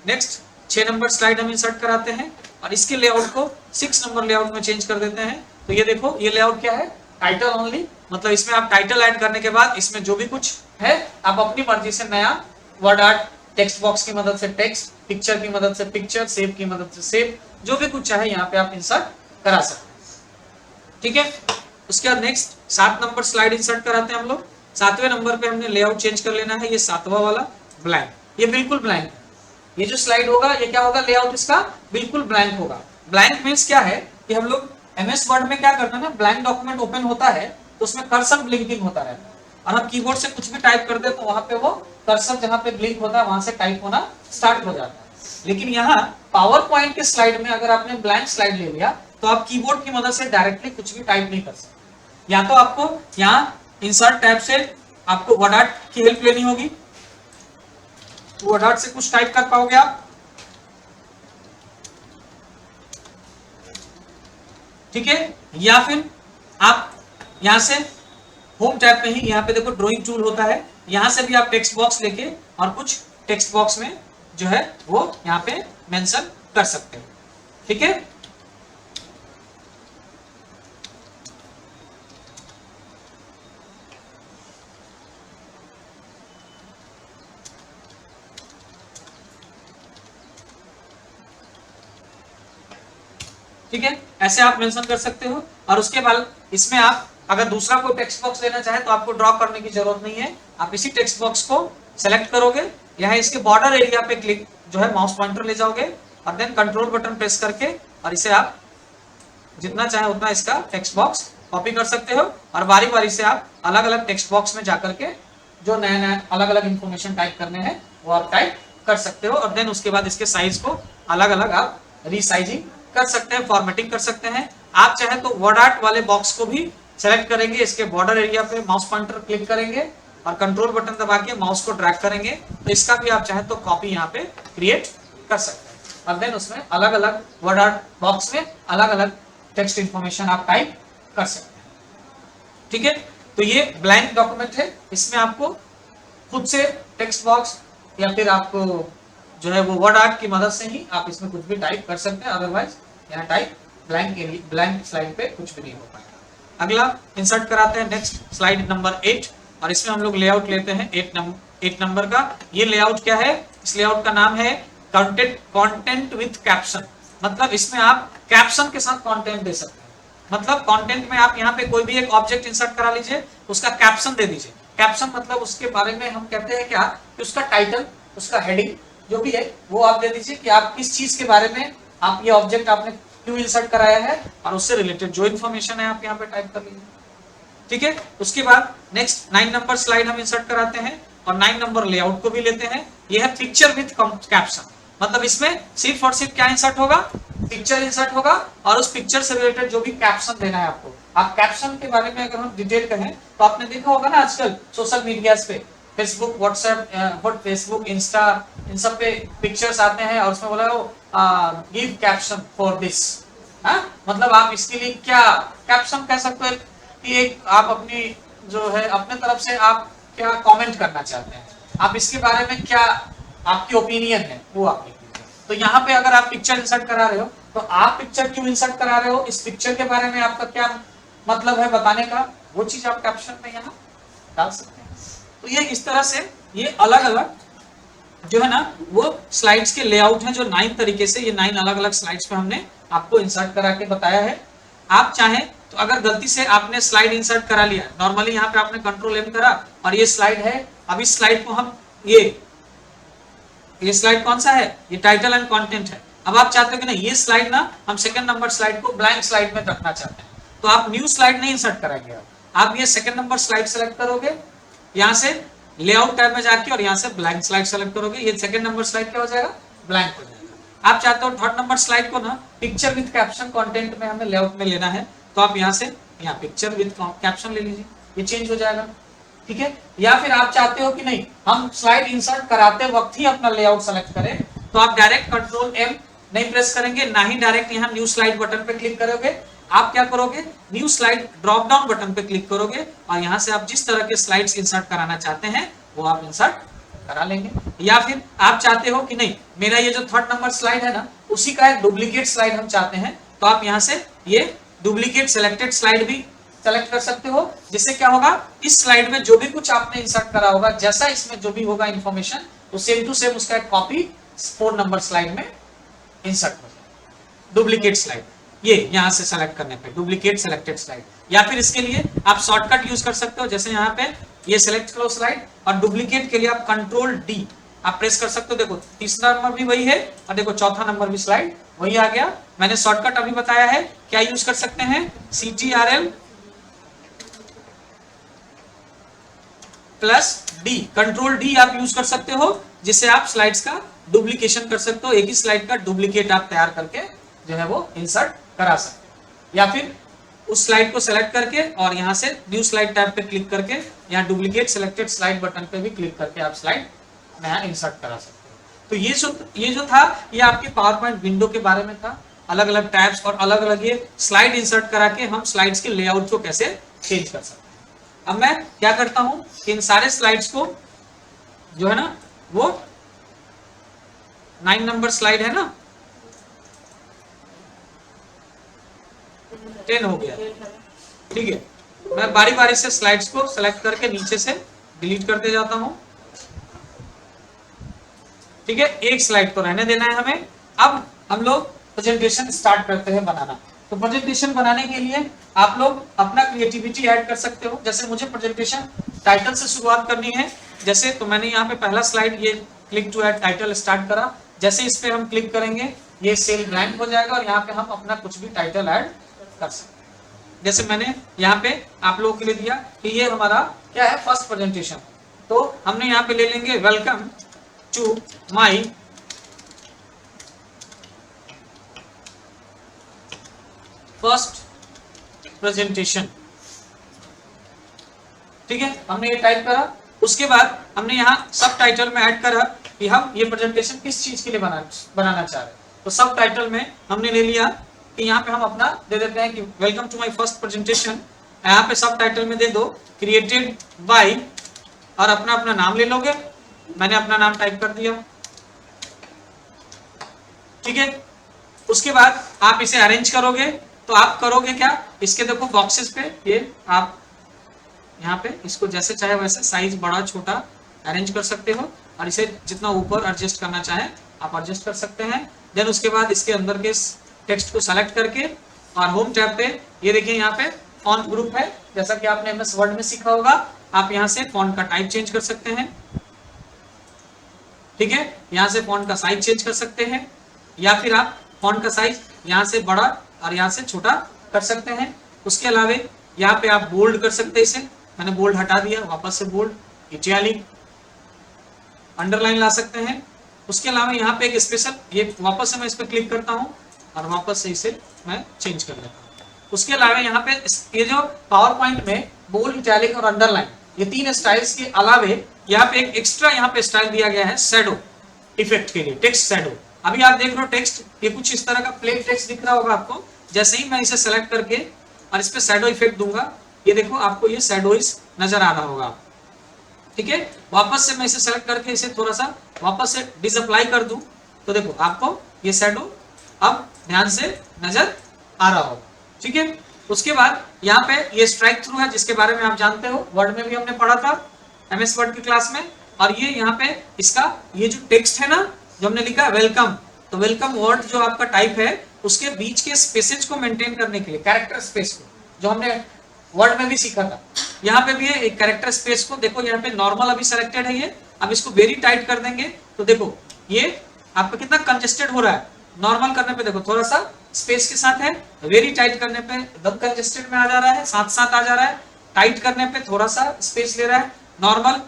नेक्स्ट 6 नंबर स्लाइड हम इंसर्ट कराते हैं और इसके लेआउट को 6 नंबर लेआउट में चेंज कर देते हैं। तो ये देखो ये लेआउट क्या है, टाइटल ओनली, मतलब इसमें आप टाइटल ऐड करने के बाद इसमें जो भी कुछ है आप अपनी मर्जी से नया वर्ड आर्ट, टेक्स्ट बॉक्स की मदद से टेक्स्ट, पिक्चर की मदद से पिक्चर, सेव की मदद से सेव, जो भी कुछ चाहे यहाँ पे आप इंसर्ट करा सकते हैं। ठीक है, उसके बाद नेक्स्ट 7 नंबर स्लाइड इंसर्ट कराते हैं हम लोग। 7वें नंबर पे हमने लेआउट चेंज कर लेना है, ये 7वां वाला ब्लैंक, ये बिल्कुल ब्लैंक है। ये जो स्लाइड होगा ये क्या होगा, लेआउट इसका बिल्कुल ब्लैंक होगा। ब्लैंक मीन्स क्या है कि हम लोग एमएस वर्ड में क्या करते हैं ना, ब्लैंक डॉक्यूमेंट ओपन होता है तो उसमें कर्सर ब्लिंकिंग होता रहता है, और हम कीबोर्ड से कुछ भी टाइप कर दे तो वहां पे वो कर्सर जहां पे ब्लिंक होता है वहां से टाइप होना स्टार्ट हो जाता है। लेकिन यहाँ पावर पॉइंट के स्लाइड में अगर आपने ब्लैंक स्लाइड ले लिया तो आप कीबोर्ड की मदद से डायरेक्टली कुछ भी टाइप नहीं कर सकते। या तो आपको यहाँ इंसर्ट टैब से आपको वर्ड आर्ट की हेल्प लेनी होगी, वर्ड आर्ट से कुछ टाइप कर पाओगे आप, ठीक है। या फिर आप यहां से होम टैब में ही यहाँ पे देखो ड्राइंग टूल होता है, यहां से भी आप टेक्स्ट बॉक्स लेके और कुछ टेक्स्ट बॉक्स में जो है वो यहाँ पे मेंशन कर सकते हो, ठीक है। ठीक है, ऐसे आप मेंशन कर सकते हो। और उसके बाद इसमें आप अगर दूसरा कोई टेक्स्ट बॉक्स लेना चाहे तो आपको ड्रॉ करने की जरूरत नहीं है, आप इसी टेक्स्ट बॉक्स को सेलेक्ट करोगे, यहाँ इसके बॉर्डर एरिया पे क्लिक जो है माउस पॉइंटर ले जाओगे और देन कंट्रोल बटन प्रेस करके और इसे आप जितना चाहे उतना इसका टेक्स्ट बॉक्स कॉपी कर सकते हो और बारी बारी से आप अलग अलग टेक्स्ट बॉक्स में जाकर के जो नया नया अलग अलग इंफॉर्मेशन टाइप करने हैं वो आप टाइप कर सकते हो। और देन उसके बाद इसके साइज को अलग अलग आप रीसाइजिंग कर सकते हैं, फॉर्मेटिंग कर सकते हैं। आप चाहे तो वर्ड आर्ट वाले बॉक्स को भी सेलेक्ट करेंगे, इसके बॉर्डर एरिया पे माउस पॉइंटर क्लिक करेंगे और कंट्रोल बटन दबा के माउस को ड्रैग करेंगे तो इसका भी आप चाहे तो कॉपी यहाँ पे क्रिएट कर सकते हैं। और देन उसमें अलग अलग वर्ड आर्ट बॉक्स में अलग अलग टेक्स्ट इंफॉर्मेशन आप टाइप कर सकते हैं, ठीक है। तो ये ब्लैंक डॉक्यूमेंट है, इसमें आपको खुद से टेक्स्ट बॉक्स या फिर आपको जो है वो वर्ड आर्ट की मदद से ही आप इसमें कुछ भी टाइप कर सकते हैं, अदरवाइज यहाँ टाइप ब्लैंक स्लाइड पे कुछ भी नहीं हो पाएगा। अगला इंसर्ट कराते हैं नेक्स्ट स्लाइड नंबर 8 और इसमें हम लोग लेआउट लेते हैं 8 नंबर का। ये लेआउट क्या है, इस लेआउट का नाम है कंटेंट विथ कैप्शन, मतलब इसमें आप कैप्शन के साथ कंटेंट दे सकते हैं। मतलब कंटेंट में आप यहाँ पे कोई भी एक ऑब्जेक्ट इंसर्ट करा लीजिए, उसका कैप्शन दे दीजिए। कैप्शन मतलब उसके बारे में हम कहते हैं क्या कि उसका टाइटल, उसका हेडिंग जो भी है वो आप दे दीजिए कि आप किस चीज के बारे में आप ये ऑब्जेक्ट आपने क्यों इंसर्ट कराया है और उससे रिलेटेड जो इन्फॉर्मेशन है आप यहाँ पे टाइप कर लीजिए, ठीक है। उसके बाद नेक्स्ट 9 नंबर स्लाइड हम इंसर्ट कराते हैं और 9 नंबर लेआउट को भी लेते हैं। यह है पिक्चर विथ कैप्शन, मतलब इसमें सिर्फ और सिर्फ क्या इंसर्ट होगा, पिक्चर इंसर्ट होगा और उस पिक्चर से रिलेटेड जो भी कैप्शन देना है आपको। आप कैप्शन के बारे में अगर हम डिटेल कहें तो आपने देखा होगा ना आजकल सोशल मीडिया पे फेसबुक, व्हाट्सएप, फेसबुक, इंस्टा, इन सब पे पिक्चर्स आते हैं और उसमें बोला गिव कैप्शन फॉर दिस, मतलब आप इसके लिए क्या कैप्शन कह सकते हो कि एक आप अपनी जो है अपने तरफ से आप क्या कमेंट करना चाहते हैं, आप इसके बारे में क्या आपकी ओपिनियन है वो आप लिख दीजिए। तो यहाँ पे अगर आप पिक्चर इंसर्ट करा रहे हो तो आप पिक्चर क्यों इंसर्ट करा रहे हो, इस पिक्चर के बारे में आपका क्या मतलब है बताने का, वो चीज आप कैप्शन में यहाँ डाल सकते हैं। तो ये इस तरह से ये अलग अलग जो है ना वो स्लाइड्स के लेआउट हैं जो 9 तरीके से, ये 9 अलग अलग स्लाइड्स पे हमने आपको इंसर्ट करा के बताया है। आप चाहें तो अगर गलती से आपने स्लाइड इंसर्ट करा लिया, नॉर्मली यहाँ पे आपने कंट्रोल एम करा और ये स्लाइड है, अब इस स्लाइड को हम ये स्लाइड कौन सा है, ये टाइटल एंड कंटेंट है। अब आप चाहते हो कि नहीं ये स्लाइड ना हम सेकंड नंबर स्लाइड को ब्लैंक स्लाइड में रखना चाहते हैं, तो आप न्यू स्लाइड नहीं इंसर्ट कराएंगे, आप ये सेकंड नंबर स्लाइड सेलेक्ट करोगे, यहाँ से लेआउट टैब में जाके और यहाँ से ब्लैंक स्लाइड सेलेक्ट करोगे, ये सेकंड नंबर स्लाइड क्या हो जाएगा, ब्लैंक हो जाएगा। आप चाहते हो थर्ड नंबर स्लाइड को ना पिक्चर विद कैप्शन कंटेंट में हमें लेआउट में लेना है, तो आप यहाँ से यहाँ पिक्चर विद कैप्शन ले लीजिए, ये चेंज हो जाएगा, ठीक है। या फिर आप चाहते हो कि नहीं हम स्लाइड इंसर्ट कराते वक्त ही अपना लेआउट सेलेक्ट करें, तो आप डायरेक्ट कंट्रोल एम नहीं प्रेस करेंगे, ना ही डायरेक्ट यहाँ न्यू स्लाइड बटन पे क्लिक करोगे, आप क्या करोगे new slide drop down button पे क्लिक करोगे और यहाँ से आप जिस तरह के स्लाइड्स इंसर्ट कराना चाहते हैं वो आप इंसर्ट
करा लेंगे।
या फिर आप चाहते हो कि नहीं मेरा ये जो थर्ड नंबर स्लाइड है ना उसी का एक डुप्लीकेट स्लाइड हम चाहते हैं, तो आप यहाँ से ये डुप्लीकेट सिलेक्टेड स्लाइड भी सेलेक्ट कर सकते हो, जिससे क्या होगा इस स्लाइड में जो भी कुछ आपने इंसर्ट करा होगा, जैसा इसमें जो भी होगा इंफॉर्मेशन, तो सेम टू सेम उसका एक कॉपी 4 नंबर स्लाइड में इंसर्ट हो जाए। डुप्लीकेट स्लाइड ये यहाँ से सेलेक्ट करने पे डुप्लीकेट सिलेक्टेड स्लाइड, या फिर इसके लिए आप शॉर्टकट यूज कर सकते हो, जैसे यहाँ पे ये सिलेक्ट करो स्लाइड और डुप्लीकेट के लिए आप कंट्रोल डी आप प्रेस कर सकते हो। देखो तीसरा नंबर भी वही है और देखो चौथा नंबर भी स्लाइड वही आ गया। मैंने शॉर्टकट अभी बताया है, क्या यूज कर सकते हैं, CTRL plus D, control D आप यूज कर सकते हो, जिससे आप स्लाइड्स का डुप्लीकेशन कर सकते हो, एक ही स्लाइड का डुप्लीकेट आप तैयार करके जो है वो इंसर्ट करा सकते हो। या फिर उस स्लाइड को सेलेक्ट करके और यहाँ से न्यू स्लाइड टैब पे क्लिक करके यहाँ डुप्लीकेट सिलेक्टेड स्लाइड बटन पे भी क्लिक करके आप स्लाइड नया इंसर्ट करा सकते हो। तो ये जो था ये आपके पावर पॉइंट विंडो के बारे में था, अलग अलग टैब्स और अलग अलग ये स्लाइड इंसर्ट करा के हम स्लाइड्स के लेआउट को कैसे चेंज कर सकते हैं। अब मैं क्या करता हूं कि इन सारे स्लाइड्स को जो है ना वो 9 नंबर स्लाइड है ना 10 हो गया, ठीक है, मैं बारी बारी से स्लाइड्स को सेलेक्ट करके नीचे से डिलीट करते जाता हूं, ठीक है, एक स्लाइड तो रहने देना है हमें। अब हम लोग प्रेजेंटेशन स्टार्ट करते हैं बनाना। तो प्रेजेंटेशन बनाने के लिए आप लोग अपना क्रिएटिविटी ऐड कर सकते हो। जैसे मुझे प्रेजेंटेशन टाइटल से शुरुआत करनी है, जैसे तो मैंने यहाँ पे पहला स्लाइड ये click to add title start करा, जैसे इस पे हम क्लिक करेंगे ये सेल ब्लैंक हो जाएगा और यहाँ पे हम अपना कुछ भी टाइटल ऐड कर सकते हैं। जैसे मैंने यहाँ पे आप लोगों के लिए दिया कि ये हमारा क्या है फर्स्ट प्रेजेंटेशन, तो हमने यहाँ पे ले लेंगे welcome to my first presentation, ठीक है, हमने ये टाइप करा। उसके बाद हमने यहाँ सब टाइटल में ऐड करा कि हम ये प्रेजेंटेशन किस चीज के लिए बनाना चाह रहे हैं। तो सब टाइटल में हमने ले लिया कि यहाँ पे हम अपना दे देते हैं कि welcome to my first presentation, यहाँ पे सब टाइटल में दे दो क्रिएटेड बाय और अपना अपना नाम ले लोगे, मैंने अपना नाम टाइप कर दिया, ठीक है। उसके बाद आप इसे अरेंज करोगे, तो आप करोगे क्या, इसके देखो बॉक्सेस पे ये आप यहाँ पे इसको जैसे चाहे वैसे साइज बड़ा छोटा अरेंज कर सकते हो और इसे जितना ऊपर एडजस्ट करना चाहे आप एडजस्ट कर सकते हैं। देन उसके बाद इसके अंदर के टेक्स्ट को सेलेक्ट करके और होम टैब पे ये देखिए यहाँ पे फॉन्ट ग्रुप है, जैसा कि आपने MS वर्ड में सीखा होगा, आप यहाँ से फॉन्ट का टाइप चेंज कर सकते हैं, ठीक है, यहाँ से फॉन्ट का साइज चेंज कर सकते हैं, या फिर आप फॉन्ट का साइज यहाँ से बड़ा और यहाँ से छोटा कर सकते हैं। उसके अलावा यहाँ पे आप बोल्ड कर सकते हैं, इसे मैंने बोल्ड हटा दिया, वापस से बोल्ड, इटैलिक, अंडरलाइन ला सकते हैं। उसके अलावा यहाँ पे एक स्पेशल, ये वापस से मैं इस पर क्लिक करता हूँ और वापस से इसे मैं चेंज कर देता हूँ। उसके अलावा यहाँ पे ये जो पावर पॉइंट में बोल्ड, इटैलिक और अंडरलाइन ये 3 स्टाइल्स के अलावे यहाँ पे एक एक्स्ट्रा यहाँ पे स्टाइल दिया गया है शैडो इफेक्ट के लिए, टेक्स्ट शैडो। अभी आप देख रहे हो टेक्स्ट ये कुछ इस तरह का प्लेन टेक्स्ट दिख रहा होगा आपको, जैसे ही मैं इसे सेलेक्ट करके और इस पे शैडो इफेक्ट दूंगा, ये देखो आपको ये शैडोइज नजर आ रहा होगा, ठीक है। वापस से मैं इसे सेलेक्ट करके इसे थोड़ा सा वापस से डिसअप्लाई कर दूं, तो देखो आपको ये शैडो अब ध्यान से नजर आ रहा होगा, ठीक है। उसके बाद यहाँ पे ये स्ट्राइक थ्रू है, जिसके बारे में आप जानते हो, वर्ड में भी हमने पढ़ा था MS वर्ड की क्लास में। और ये यहाँ पे इसका ये जो टेक्स्ट है ना, जो हमने लिखा वेलकम, तो वेलकम वर्ड जो आपका टाइप है उसके बीच के स्पेसेज को मेंटेन करने के लिए, कैरेक्टर स्पेस को, जो हमने वर्ड में भी सीखा था, यहाँ पे भी है एक कैरेक्टर स्पेस को। देखो यहाँ पे नॉर्मल अभी सेलेक्टेड है ये, अब इसको वेरी टाइट कर देंगे तो देखो ये आपका कितना कंजेस्टेड हो रहा है। नॉर्मल करने पे देखो थोड़ा सा स्पेस के साथ है, वेरी टाइट करने पे एकदम कंजेस्टेड में आ जा रहा है, साथ साथ आ जा रहा है, टाइट करने पे थोड़ा सा स्पेस ले रहा है, नॉर्मल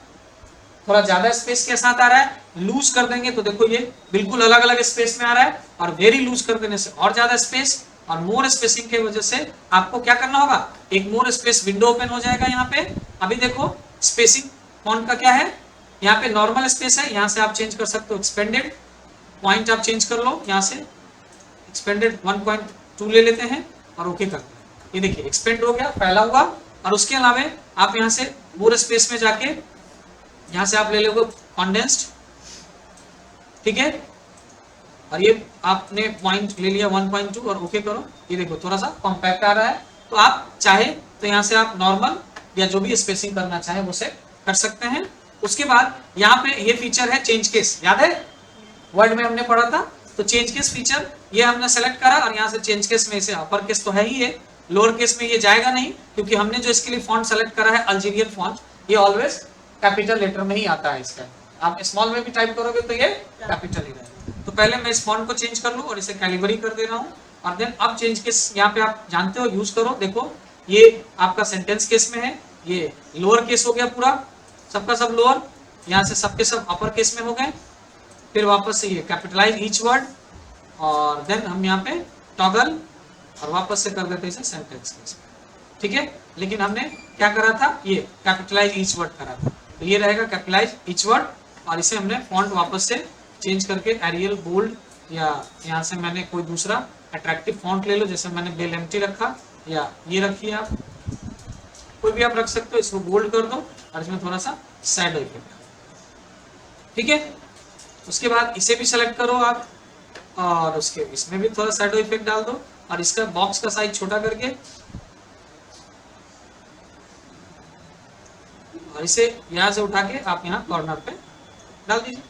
थोड़ा ज्यादा स्पेस के साथ आ रहा है, लूज कर देंगे तो देखो ये बिल्कुल अलग अलग स्पेस में आ रहा है, और वेरी लूज कर देने से और ज्यादा स्पेस, और मोर स्पेसिंग की वजह से आपको क्या करना होगा, एक मोर स्पेस विंडो ओपन हो जाएगा यहाँ पे। अभी देखो स्पेसिंग फॉन्ट का क्या है, यहाँ पे नॉर्मल स्पेस है, यहाँ से आप चेंज कर सकते हो एक्सपेंडेड पॉइंट, आप चेंज कर लो, यहाँ से एक्सपेंडेड 1.2 ले लेते हैं और ओके करते हैं। ये देखिए एक्सपेंड हो गया, फैला हुआ। और उसके अलावा आप यहाँ से मोर स्पेस में जाके यहाँ से आप ले लोगे कॉन्डेंस्ड, ठीक है। और ये आपने पॉइंट ले लिया 1.2 और ओके करो। ये देखो थोड़ा सा कॉम्पैक्ट आ रहा है। तो आप चाहे तो यहाँ से आप नॉर्मल या जो भी स्पेसिंग करना चाहे वो सेट कर सकते हैं। उसके बाद यहाँ पे ये फीचर है चेंज केस, याद है वर्ड में हमने पढ़ा था। तो चेंज केस फीचर ये हमने सेलेक्ट करा और यहाँ से चेंज केस में इसे अपर केस तो है ही है, लोअर केस में ये जाएगा नहीं, क्योंकि हमने जो इसके लिए फॉन्ट सेलेक्ट करा है अल्जीरियन फॉन्ट, ये ऑलवेज कैपिटल लेटर में ही आता है इसका। आप स्मॉल में भी टाइप करोगे तो ये कैपिटल ही रहेगा। तो पहले मैं इस फॉन्ट को चेंज कर लूँ और इसे कैलिबरी कर दे रहा हूँ। और देन अब चेंज केस यहाँ पे आप जानते हो यूज करो। देखो ये आपका सेंटेंस केस में है, ये लोअर केस हो गया पूरा, सबका सब लोअर, यहाँ से सबके सब अपर केस में हो गए। फिर वापस से ये कैपिटलाइज ईच वर्ड और देन हम यहाँ पे टॉगल और वापस से कर देते हैं सेंटेंस केस, ठीक है। लेकिन हमने क्या करा था, ये कैपिटलाइज ईच वर्ड करा था, तो ये रहेगा कैपिटलाइज ईच वर्ड। और इसे हमने फॉन्ट वापस से चेंज करके एरियल बोल्ड, या यहाँ से मैंने कोई दूसरा अट्रैक्टिव फॉन्ट ले लो, जैसे मैंने बेल एम्प्टी रखा या ये रखिए, आप कोई भी आप रख सकते हो। इसको बोल्ड कर दो और इसमें थोड़ा सा शैडो इफेक्ट, ठीक है। उसके बाद इसे भी सेलेक्ट करो आप और उसके इसमें भी थोड़ा शैडो इफेक्ट डाल दो और इसका बॉक्स का साइज छोटा करके और इसे यहाँ से उठा के आप यहाँ कॉर्नर पे डाल दीजिए,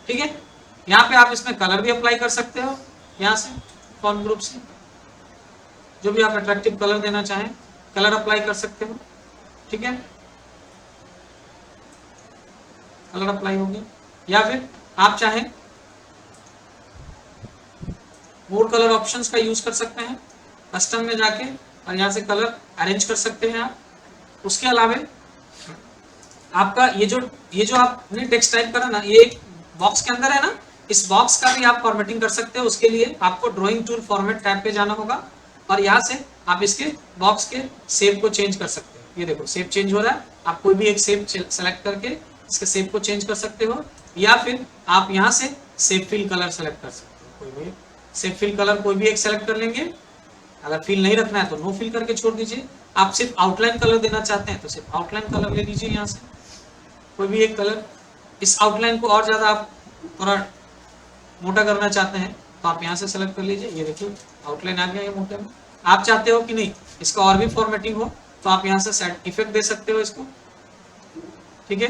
ठीक है। यहाँ पे आप इसमें कलर भी अप्लाई कर सकते हो, यहाँ से फॉन्ट ग्रुप से जो भी आप अट्रैक्टिव कलर देना चाहें कलर अप्लाई कर सकते हो, ठीक है। कलर अप्लाई हो गया। या फिर आप चाहें मोर कलर ऑप्शंस का यूज कर सकते हैं, कस्टम में जाके और यहाँ से कलर अरेंज कर सकते हैं आप। उसके अलावा आपका ये जो आपने टेक्स्ट टाइप करा ना, ये एक बॉक्स के अंदर है ना, इस बॉक्स का भी आप फॉर्मेटिंग कर सकते हो। उसके लिए आपको ड्राइंग टूल फॉर्मेट टैब पे जाना होगा और यहाँ से आप इसके बॉक्स के शेप को चेंज कर सकते हो। ये देखो शेप चेंज हो रहा है, आप कोई भी एक शेप सेलेक्ट करके इसके शेप को चेंज कर सकते हो। या फिर आप यहाँ से शेप फिल कलर सेलेक्ट कर सकते हो, कोई भी शेप फिल कलर कोई भी एक सेलेक्ट कर लेंगे। अगर फिल नहीं रखना है तो नो फिल करके छोड़ दीजिए। आप सिर्फ आउटलाइन कलर देना चाहते हैं तो सिर्फ आउटलाइन कलर ले लीजिए, यहाँ से कोई भी एक कलर। इस आउटलाइन को और ज्यादा आप थोड़ा मोटा करना चाहते हैं तो आप यहाँ से सेलेक्ट कर लीजिए। ये देखिए आउटलाइन आ गया ये मोटे में। आप चाहते हो कि नहीं इसका और भी फॉर्मेटिंग हो तो आप यहाँ से सेट इफेक्ट दे सकते हो इसको, ठीक है।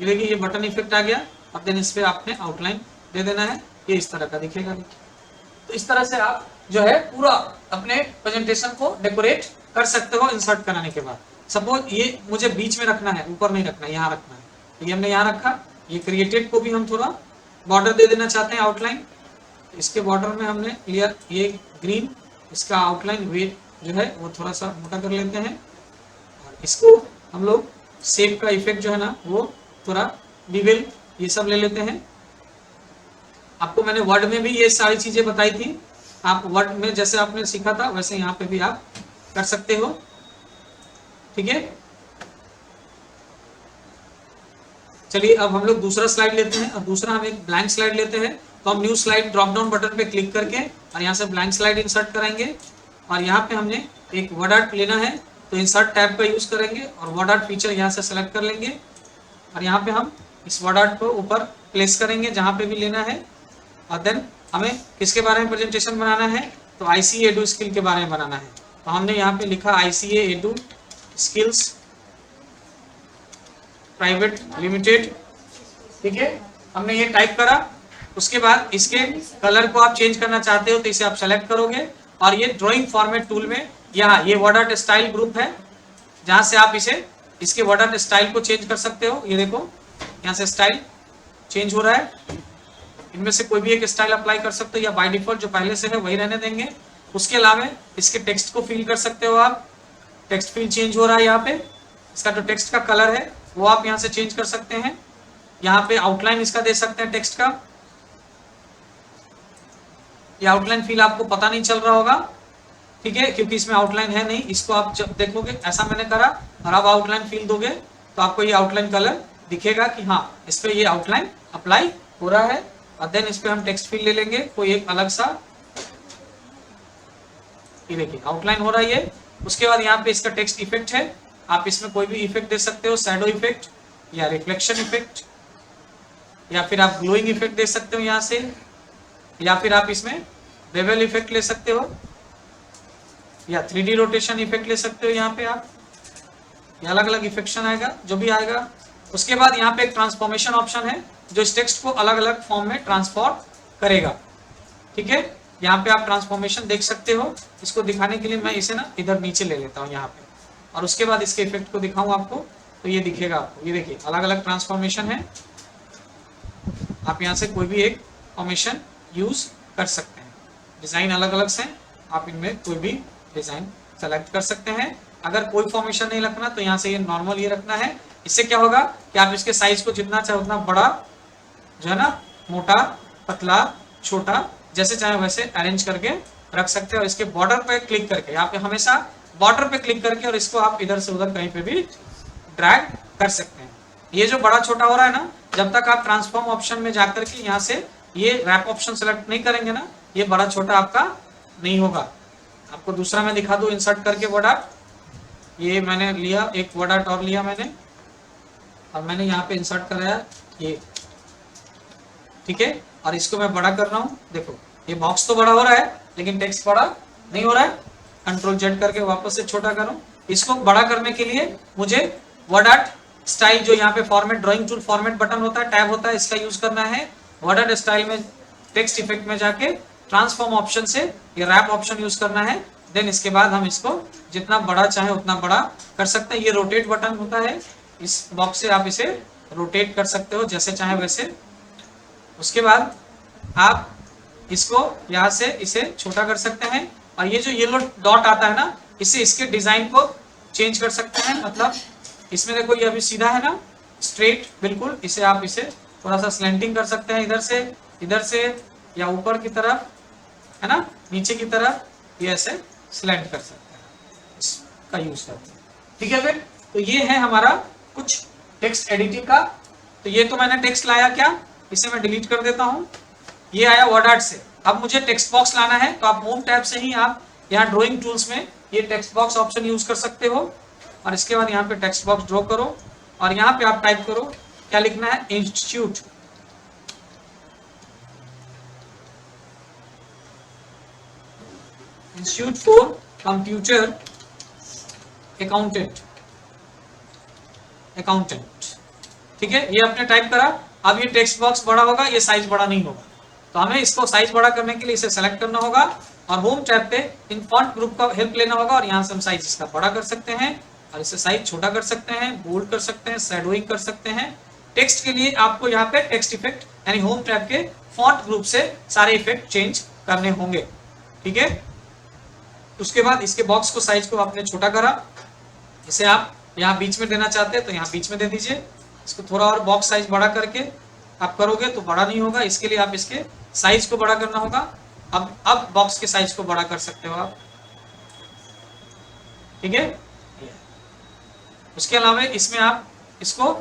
ये देखिए ये बटन इफेक्ट आ गया। अब देन इस पे आपने आउटलाइन दे देना है, ये इस तरह का दिखेगा। तो इस तरह से आप जो है पूरा अपने प्रेजेंटेशन को डेकोरेट कर सकते हो इंसर्ट कराने के बाद। सपोज ये मुझे बीच में रखना है, ऊपर नहीं रखना है, यहाँ रखना है, तो ये हमने यहाँ रखा। ये क्रिएटेड को भी हम थोड़ा बॉर्डर दे देना चाहते हैं आउटलाइन, इसके बॉर्डर में हमने लिया ये ग्रीन, इसका आउटलाइन वेट जो है वो थोड़ा सा मोटा कर लेते हैं। और इसको हम लोग शेप का इफेक्ट जो है ना वो थोड़ा बिवेल ये सब ले लेते हैं। आपको मैंने वर्ड में भी ये सारी चीजें बताई थी, आप वर्ड में जैसे आपने सीखा था वैसे यहाँ पे भी आप कर सकते हो, ठीक है। चलिए अब हम लोग दूसरा स्लाइड लेते हैं। और दूसरा हम एक ब्लैंक स्लाइड लेते हैं। तो हम new slide drop down button पे क्लिक करके और यहाँ से ब्लैंक स्लाइड इंसर्ट करेंगे। और यहाँ पे हमने एक वर्ड आर्ट लेना है तो इंसर्ट टैब का यूज करेंगे और वर्ड आर्ट फीचर यहाँ से सेलेक्ट कर लेंगे। और यहाँ पे हम इस वर्ड आर्ट को ऊपर प्लेस करेंगे जहाँ पे भी लेना है। और देन हमें किसके बारे में प्रेजेंटेशन बनाना है, तो ICA एडू स्किल के बारे में बनाना है। तो हमने यहाँ पे लिखा ICA edu skills private limited, ठीक है। हमने ये टाइप करा। उसके बाद इसके कलर को आप चेंज करना चाहते हो तो इसे आप सेलेक्ट करोगे और ये ड्राइंग फॉर्मेट टूल में यहाँ ये वर्ड आर्ट स्टाइल ग्रुप है जहाँ से आप इसे इसके वर्ड आर्ट स्टाइल को चेंज कर सकते हो। ये देखो यहाँ से स्टाइल चेंज हो रहा है, इनमें से कोई भी एक स्टाइल अप्लाई कर सकते हो या बाय डिफॉल्ट जो पहले से है वही रहने देंगे। उसके अलावा इसके टेक्स्ट को फिल कर सकते हो आप, टेक्स्ट फिल चेंज हो रहा है यहाँ पे। इसका जो टेक्स्ट का कलर है वो आप यहाँ से चेंज कर सकते हैं। यहाँ पे आउटलाइन इसका दे सकते हैं टेक्स्ट का। ये आउटलाइन फिल आपको पता नहीं चल रहा होगा, ठीक है, क्योंकि इसमें आउटलाइन है नहीं। इसको आप जब देखोगे ऐसा मैंने करा और आप आउटलाइन फिल दोगे तो आपको ये आउटलाइन कलर दिखेगा कि हाँ इस पे ये आउटलाइन अप्लाई हो रहा है। और देन इस पे हम टेक्स्ट फिल ले लेंगे कोई एक अलग सा, ये देखिए आउटलाइन हो रहा है ये। उसके बाद यहाँ पे इसका टेक्स्ट इफेक्ट है, आप इसमें कोई भी इफेक्ट दे सकते हो, शैडो इफेक्ट या रिफ्लेक्शन इफेक्ट, या फिर आप ग्लोइंग इफेक्ट दे सकते हो यहाँ से, या फिर आप इसमें बेवल इफेक्ट ले सकते हो, या 3D रोटेशन इफेक्ट ले सकते हो यहाँ पे आप। ये अलग अलग इफेक्शन आएगा जो भी आएगा। उसके बाद यहाँ पे एक ट्रांसफॉर्मेशन ऑप्शन है जो इस टेक्स्ट को अलग अलग फॉर्म में ट्रांसफॉर्म करेगा। ठीक है, यहाँ पे आप ट्रांसफॉर्मेशन देख सकते हो। इसको दिखाने के लिए मैं इसे ना इधर नीचे ले लेता हूँ यहाँ पे, और उसके बाद इसके इफेक्ट को दिखाऊं आपको तो ये दिखेगा आपको। ये देखिए अलग अलग ट्रांसफॉर्मेशन है, आप यहाँ से कोई भी एक फॉर्मेशन यूज कर सकते हैं। डिजाइन अलग अलग से, आप इनमें कोई भी डिजाइन सेलेक्ट कर सकते हैं। अगर कोई फॉर्मेशन नहीं रखना तो यहाँ से ये नॉर्मल ये रखना है। इससे क्या होगा कि आप इसके साइज को जितना चाहे उतना बड़ा, जो है ना, मोटा, पतला, छोटा, जैसे चाहे वैसे अरेंज करके रख सकते हैं। और इसके बॉर्डर पे क्लिक करके, यहाँ पे हमेशा बॉर्डर पे क्लिक करके, और इसको आप इधर से उधर कहीं पे भी ड्रैग कर सकते हैं। ये जो बड़ा छोटा हो रहा है ना, जब तक आप ट्रांसफॉर्म ऑप्शन में जाकर के यहाँ से ये रैप ऑप्शन सेलेक्ट नहीं करेंगे ना, ये बड़ा छोटा आपका नहीं होगा। आपको दूसरा मैं दिखा दूं, इंसर्ट करके वर्ड आर्ट। ये मैंने लिया, एक वर्ड आर्ट और लिया मैंने, और मैंने यहाँ पे इंसर्ट कराया ये। ठीक है, और इसको मैं बड़ा कर रहा हूँ। देखो ये बॉक्स तो बड़ा हो रहा है लेकिन टेक्स्ट बड़ा नहीं हो रहा है। कंट्रोल जेड करके वापस से छोटा करूँ। इसको बड़ा करने के लिए मुझे वर्ड आर्ट स्टाइल, जो यहाँ पे format, drawing tool format button होता है, टैब होता है, इसका यूज करना है। वर्ड आर्ट स्टाइल में टेक्स्ट इफेक्ट में जाके ट्रांसफॉर्म ऑप्शन से ये रैप ऑप्शन यूज करना है। देन इसके बाद हम इसको जितना बड़ा चाहे उतना बड़ा कर सकते हैं। ये रोटेट बटन होता है, इस बॉक्स से आप इसे रोटेट कर सकते हो जैसे चाहे वैसे। उसके बाद आप इसको यहाँ से इसे छोटा कर सकते हैं, और ये जो येलो डॉट आता है ना, इससे इसके डिजाइन को चेंज कर सकते हैं। मतलब इसमें देखो ये अभी सीधा है ना, स्ट्रेट बिल्कुल, इसे आप इसे थोड़ा सा स्लैंटिंग कर सकते हैं, इधर से या ऊपर की तरफ, है ना, नीचे की तरफ, ये ऐसे स्लैंट कर सकते हैं, इसका यूज करते हैं। ठीक है फिर, तो ये है हमारा कुछ टेक्स्ट एडिटिंग का। तो ये तो मैंने टेक्स्ट लाया, क्या इसे मैं डिलीट कर देता हूँ। ये आया वर्ड आर्ट से। अब मुझे टेक्स्ट बॉक्स लाना है, तो आप होम टैब से ही आप यहाँ ड्राइंग टूल्स में ये टेक्स्ट बॉक्स ऑप्शन यूज कर सकते हो। और इसके बाद यहाँ पे टेक्स्ट बॉक्स ड्रॉ करो, और यहाँ पे आप टाइप करो, क्या लिखना है, इंस्टीट्यूट फॉर कंप्यूटर अकाउंटेंट। ठीक है, ये आपने टाइप करा। अब ये टेक्स्ट बॉक्स बड़ा होगा, ये साइज बड़ा नहीं होगा, तो हमें इसको साइज बड़ा करने के लिए इसे सेलेक्ट करना होगा, और होम टैब पे इन फॉन्ट ग्रुप का हेल्प लेना होगा, और यहाँ से हम साइज इसका बड़ा कर सकते हैं, और इसे साइज छोटा कर सकते हैं, बोल्ड कर सकते हैं, शैडोइंग कर सकते हैं। टेक्स्ट के लिए आपको यहाँ पे टेक्स्ट इफेक्ट यानी होम टैब के फॉन्ट ग्रुप से सारे इफेक्ट चेंज करने होंगे। ठीक है, उसके बाद इसके बॉक्स को साइज को आपने छोटा करा, इसे आप यहाँ बीच में देना चाहते हैं तो यहाँ बीच में दे दीजिए। इसको थोड़ा और बॉक्स साइज बड़ा करके आप करोगे तो बड़ा नहीं होगा, इसके लिए आप इसके साइज को बड़ा करना होगा। अब बॉक्स के साइज को बड़ा कर सकते हो आप। ठीक है, उसके अलावा इसमें आप इसको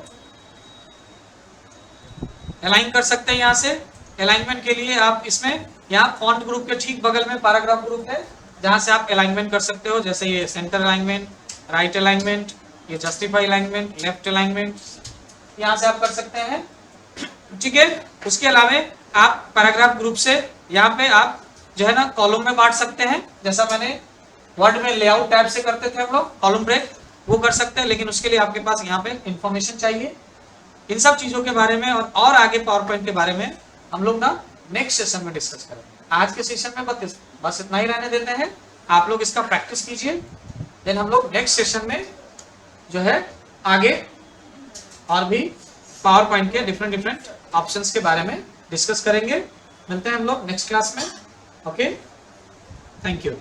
अलाइन कर सकते हैं। यहाँ से अलाइनमेंट के लिए आप इसमें यहाँ फॉन्ट ग्रुप के ठीक बगल में पैराग्राफ ग्रुप है, जहां से आप अलाइनमेंट कर सकते हो, जैसे ये सेंटर अलाइनमेंट, राइट अलाइनमेंट, ये जस्टिफाई अलाइनमेंट, लेफ्ट अलाइनमेंट, यहाँ से आप कर सकते हैं। ठीक है, उसके अलावा आप पैराग्राफ ग्रुप से यहाँ पे आप जो है ना कॉलम में बांट सकते हैं, जैसा मैंने वर्ड में लेआउट टैब से करते थे हम लोग कॉलम ब्रेक, वो कर सकते हैं। लेकिन उसके लिए आपके पास यहाँ पे इंफॉर्मेशन चाहिए। इन सब चीजों के बारे में और आगे पावर पॉइंट के बारे में हम लोग ना नेक्स्ट सेशन में डिस्कस करेंगे। आज के सेशन में बस इतना ही रहने देते हैं। आप लोग इसका प्रैक्टिस कीजिए, देन हम लोग नेक्स्ट सेशन में जो है आगे और भी पावर पॉइंट के डिफरेंट ऑप्शंस के बारे में डिस्कस करेंगे। मिलते हैं हम लोग नेक्स्ट क्लास में। Okay, thank you.